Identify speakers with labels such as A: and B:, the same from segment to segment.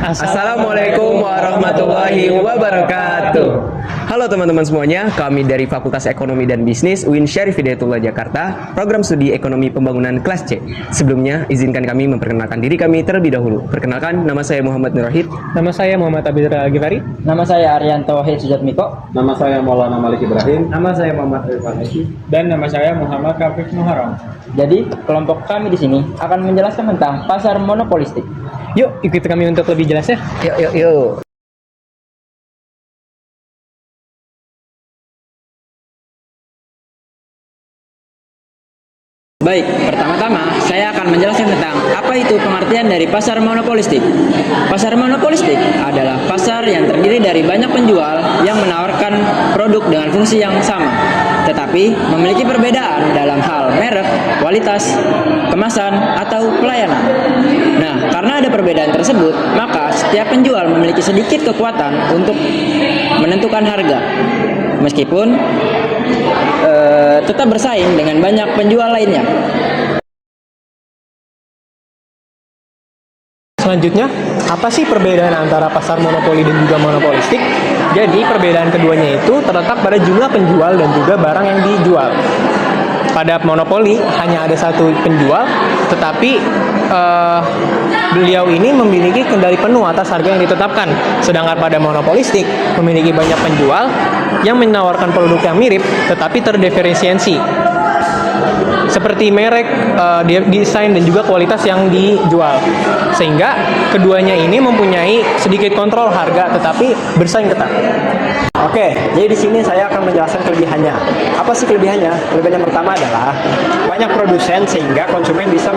A: Assalamualaikum warahmatullahi wabarakatuh. Halo teman-teman semuanya, kami dari Fakultas Ekonomi dan Bisnis UIN Syarif Hidayatullah Jakarta, program studi Ekonomi Pembangunan kelas C. Sebelumnya, izinkan kami memperkenalkan diri kami terlebih dahulu. Perkenalkan, nama saya Muhammad Nurahid.
B: Nama saya Muhammad Abidra Al-Ghifari.
C: Nama saya Arianto Wahid Sujatmiko.
D: Nama saya Maulana Malik Ibrahim.
E: Nama saya Muhammad Irfan Eki.
B: Dan nama saya Muhammad Kafif Muharram.
C: Jadi, kelompok kami di sini akan menjelaskan tentang pasar monopolistik.
B: Yuk, ikuti kami untuk lebih jelasnya.
A: Yuk.
C: Baik, pertama-tama saya akan menjelaskan tentang apa itu pengertian dari pasar monopolistik. Pasar monopolistik adalah pasar yang terdiri dari banyak penjual yang menawarkan produk dengan fungsi yang sama, tetapi memiliki perbedaan dalam hal merek, kualitas, kemasan, atau pelayanan. Nah, karena ada perbedaan tersebut, maka setiap penjual memiliki sedikit kekuatan untuk menentukan harga. Meskipun tetap bersaing dengan banyak penjual lainnya.
B: Selanjutnya, apa sih perbedaan antara pasar monopoli dan juga monopolistik? Jadi, perbedaan keduanya itu terletak pada jumlah penjual dan juga barang yang dijual. Pada monopoli hanya ada satu penjual, tetapi beliau ini memiliki kendali penuh atas harga yang ditetapkan. Sedangkan pada monopolistik memiliki banyak penjual yang menawarkan produk yang mirip, tetapi terdiferensiasi, seperti merek, desain, dan juga kualitas yang dijual. Sehingga keduanya ini mempunyai sedikit kontrol harga, tetapi bersaing ketat.
E: Oke, jadi di sini saya akan menjelaskan kelebihannya. Apa sih kelebihannya? Kelebihan yang pertama adalah banyak produsen sehingga konsumen bisa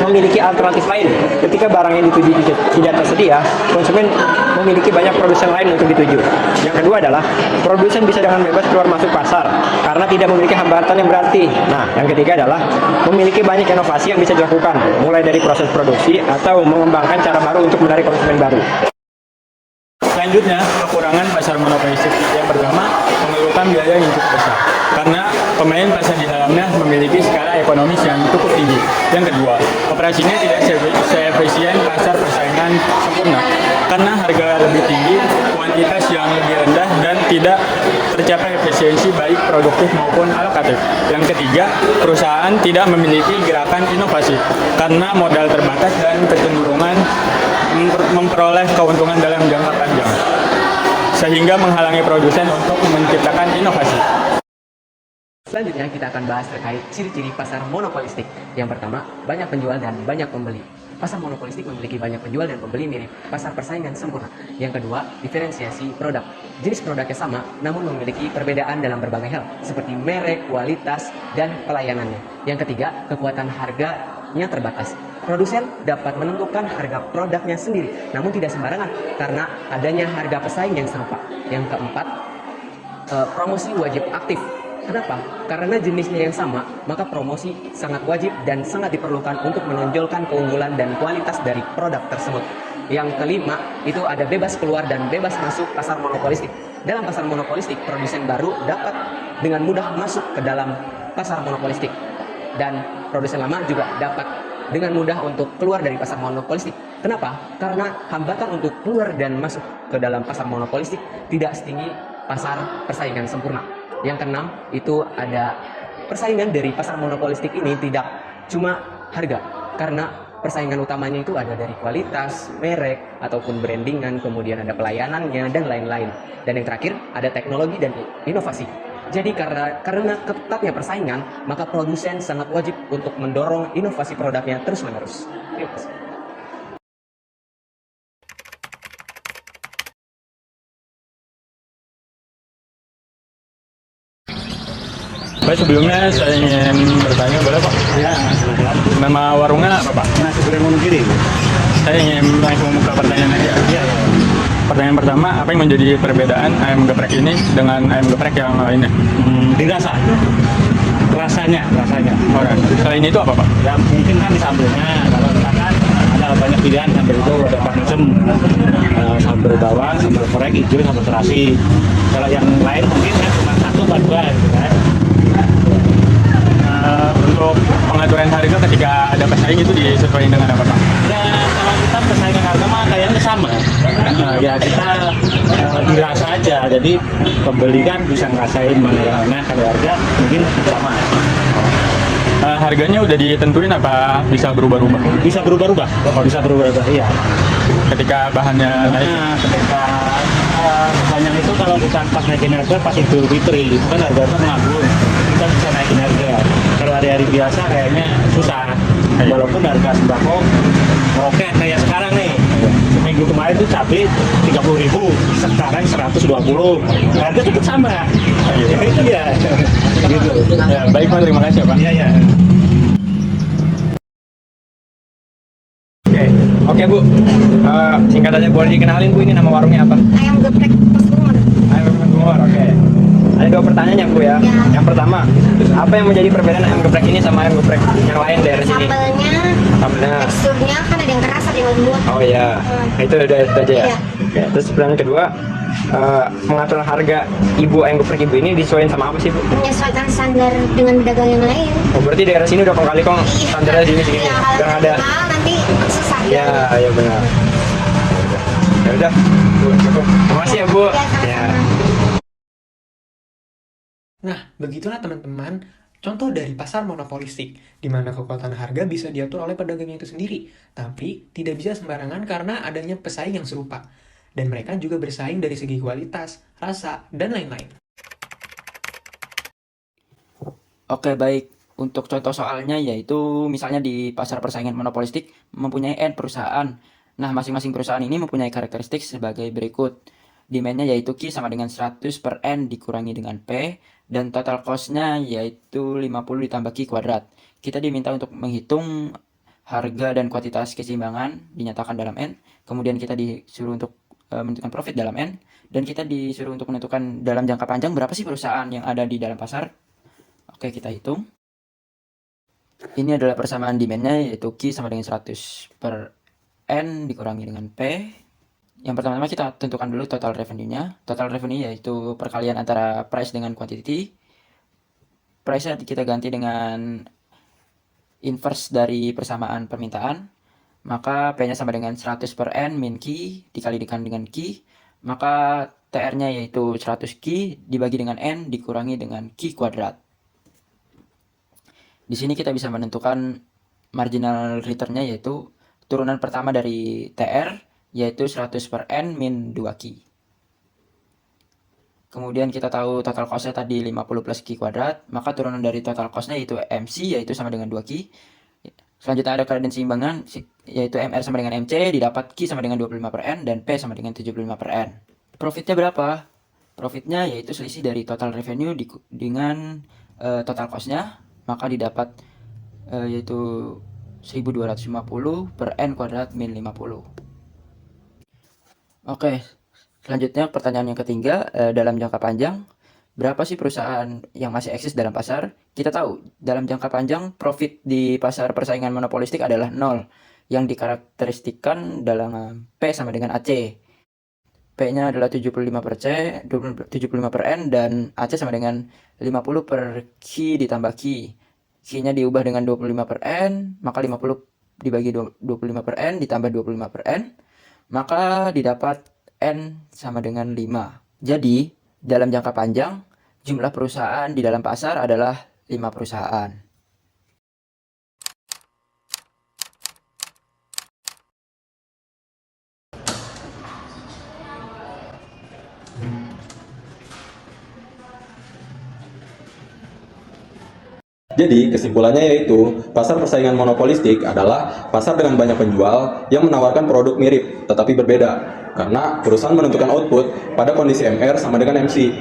E: memiliki alternatif lain. Ketika barang yang dituju tidak tersedia, konsumen memiliki banyak produsen lain untuk dituju. Yang kedua adalah produsen bisa dengan bebas keluar masuk pasar karena tidak memiliki hambatan yang berarti. Nah, yang ketiga adalah memiliki banyak inovasi yang bisa dilakukan, mulai dari proses produksi atau mengembangkan cara baru untuk menarik konsumen baru.
B: Selanjutnya, kekurangan pasar monopolistik. Yang pertama, memerlukan biaya yang cukup besar, karena pemain pasar di dalamnya memiliki skala ekonomis yang cukup tinggi. Yang kedua, operasinya tidak seefisien pasar persaingan sempurna, karena harga lebih tinggi, kuantitas yang lebih rendah, dan tidak tercapai efisiensi baik produktif maupun alokatif. Yang ketiga, perusahaan tidak memiliki gerakan inovasi, karena modal terbatas dan kecenderungan memperoleh keuntungan dalam jangka panjang, sehingga menghalangi produsen untuk menciptakan inovasi.
A: Selanjutnya kita akan bahas terkait ciri-ciri pasar monopolistik. Yang pertama, banyak penjual dan banyak pembeli. Pasar monopolistik memiliki banyak penjual dan pembeli mirip pasar persaingan sempurna. Yang kedua, diferensiasi produk. Jenis produknya sama, namun memiliki perbedaan dalam berbagai hal, seperti merek, kualitas, dan pelayanannya. Yang ketiga, kekuatan harganya terbatas. Produsen dapat menentukan harga produknya sendiri, namun tidak sembarangan karena adanya harga pesaing yang serupa. Yang keempat, promosi wajib aktif. Kenapa? Karena jenisnya yang sama, maka promosi sangat wajib dan sangat diperlukan untuk menonjolkan keunggulan dan kualitas dari produk tersebut. Yang kelima, itu ada bebas keluar dan bebas masuk pasar monopolistik. Dalam pasar monopolistik, produsen baru dapat dengan mudah masuk ke dalam pasar monopolistik. Dan produsen lama juga dapat dengan mudah untuk keluar dari pasar monopolistik. Kenapa? Karena hambatan untuk keluar dan masuk ke dalam pasar monopolistik tidak setinggi pasar persaingan sempurna. Yang keenam, itu ada persaingan dari pasar monopolistik ini tidak cuma harga, karena persaingan utamanya itu ada dari kualitas, merek, ataupun brandingan, kemudian ada pelayanannya, dan lain-lain. Dan yang terakhir, ada teknologi dan inovasi. Jadi karena ketatnya persaingan, maka produsen sangat wajib untuk mendorong inovasi produknya terus-menerus. Terima kasih.
B: Baik, sebelumnya saya ingin bertanya, boleh Pak?
E: Ya, silakan.
B: Nama warungnya apa Pak?
E: Nasi goreng Wonogiri.
B: Saya ingin langsung membuka pertanyaan aja.
E: Ya.
B: Pertanyaan pertama, apa yang menjadi perbedaan ayam geprek ini dengan ayam geprek yang lainnya?
E: Dirasa. Rasanya.
B: Orang. Selain itu apa Pak?
E: Ya, mungkin kan di sambelnya. Kalau misalkan ada banyak pilihan sambel itu ada macam sambal bawang, sambal korek, hijau, sambal terasi. Kalau yang lain mungkin kan cuma satu atau dua gitu kan.
B: Untuk pengaturan harga ketika ada pesaing itu disesuaikan dengan apa Pak?
E: Ya, kalau kita persaingan harga mah kayaknya
F: kan sama. Ya kita dirasa aja, jadi pembeli kan bisa ngerasain mana yang enak, kalau harga mungkin sama.
B: Harganya udah ditentuin apa bisa berubah-ubah?
F: Bisa berubah-ubah, bisa berubah-ubah, iya.
B: Ketika bahannya naik.
F: Nah, ketika misalnya itu kalau bukan pas naikin harga, pas Idul Fitri itu kan harga itu nganggur, kita bisa naikin harga. Kalau hari-hari biasa kayaknya susah, walaupun harga sembako oke kayak sekarang nih. Seminggu kemarin tuh cabai 30.000, sekarang 120. Harga tetap sama. Ya itu ya. Gitu.
B: Ya, baik Pak, terima kasih ya Pak.
F: Iya ya.
E: Oke Bu, singkat aja boleh dikenalin Bu, ini nama warungnya apa?
G: Ayam geprek Pasuruan.
E: Ayam geprek Bogor, oke. Ada dua pertanyaan ya Bu ya. Yang pertama, apa yang menjadi perbedaan ayam geprek ini sama ayam geprek yang lain daerah sini? Sambelnya,
G: Teksturnya kan ada yang keras, ada yang lembut.
E: oh iya, itu udah aja ya.
G: Iya.
E: Oke, terus pertanyaan kedua, mengatur harga ibu ayam geprek ibu ini disesuaikan sama apa sih Bu?
G: Menyesuaikan standar dengan pedagang yang lain.
E: Oh berarti daerah sini udah kali kong standarnya segini
G: Iya, kalau
E: udah ada.
G: mahal nanti susah.
E: Ya, ya benar. Ya udah, Bu, cukup. Terima kasih ya Bu.
G: Ya, sama-sama.
E: Ya.
H: Nah, begitulah teman-teman contoh dari pasar monopolistik, di mana kekuatan harga bisa diatur oleh pedagangnya itu sendiri, tapi tidak bisa sembarangan karena adanya pesaing yang serupa. Dan mereka juga bersaing dari segi kualitas, rasa, dan lain-lain.
C: Oke, baik. Untuk contoh soalnya yaitu misalnya di pasar persaingan monopolistik mempunyai N perusahaan. Nah, masing-masing perusahaan ini mempunyai karakteristik sebagai berikut. Demand-nya yaitu Q sama dengan 100 per N dikurangi dengan P, dan total cost-nya yaitu 50 ditambah Q kuadrat. Kita diminta untuk menghitung harga dan kuantitas keseimbangan dinyatakan dalam N, kemudian kita disuruh untuk menentukan profit dalam N, dan kita disuruh untuk menentukan dalam jangka panjang berapa sih perusahaan yang ada di dalam pasar. Oke, kita hitung. Ini adalah persamaan demand-nya yaitu Q sama dengan 100 per N dikurangi dengan P. Yang pertama kita tentukan dulu total revenue-nya. Total revenue yaitu perkalian antara price dengan quantity. Price-nya kita ganti dengan inverse dari persamaan permintaan. Maka P-nya sama dengan 100 per N min Q dikalikan dengan Q. Maka TR-nya yaitu 100 Q dibagi dengan N dikurangi dengan Q kuadrat. Di sini kita bisa menentukan marginal return-nya yaitu turunan pertama dari TR yaitu 100 per N min 2Q. Kemudian kita tahu total cost-nya tadi 50 plus Q kuadrat, maka turunan dari total cost-nya yaitu MC yaitu sama dengan 2Q. Selanjutnya ada keseimbangan yaitu MR sama dengan MC, didapat Q sama dengan 25 per N dan P sama dengan 75 per N. Profitnya berapa? Profitnya yaitu selisih dari total revenue dengan total cost-nya, maka didapat yaitu 1250 per N kuadrat min 50. Oke, selanjutnya pertanyaan yang ketiga, dalam jangka panjang, berapa sih perusahaan yang masih eksis dalam pasar? Kita tahu, dalam jangka panjang, profit di pasar persaingan monopolistik adalah 0, yang dikarakteristikan dalam P sama dengan AC. P-nya adalah 75 per C, 75 per N, dan AC sama dengan 50 per Q ditambah Q. Q-nya diubah dengan 25 per N, maka 50 dibagi 25 per N ditambah 25 per N, maka didapat N sama dengan 5. Jadi, dalam jangka panjang, jumlah perusahaan di dalam pasar adalah 5 perusahaan.
D: Jadi, kesimpulannya yaitu, pasar persaingan monopolistik adalah pasar dengan banyak penjual yang menawarkan produk mirip, tetapi berbeda. Karena perusahaan menentukan output pada kondisi MR sama dengan MC.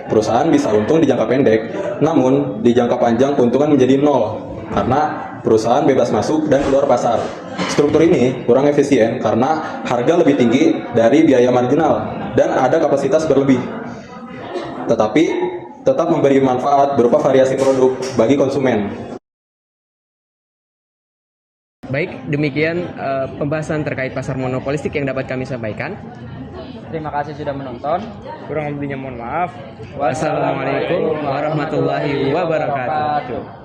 D: Perusahaan bisa untung di jangka pendek, namun di jangka panjang keuntungan menjadi 0, karena perusahaan bebas masuk dan keluar pasar. Struktur ini kurang efisien karena harga lebih tinggi dari biaya marginal, dan ada kapasitas berlebih. Tetapi tetap memberi manfaat berupa variasi produk bagi konsumen.
A: Baik, demikian pembahasan terkait pasar monopolistik yang dapat kami sampaikan.
C: Terima kasih sudah menonton.
B: Kurang lebihnya mohon maaf.
A: Wassalamualaikum warahmatullahi wabarakatuh.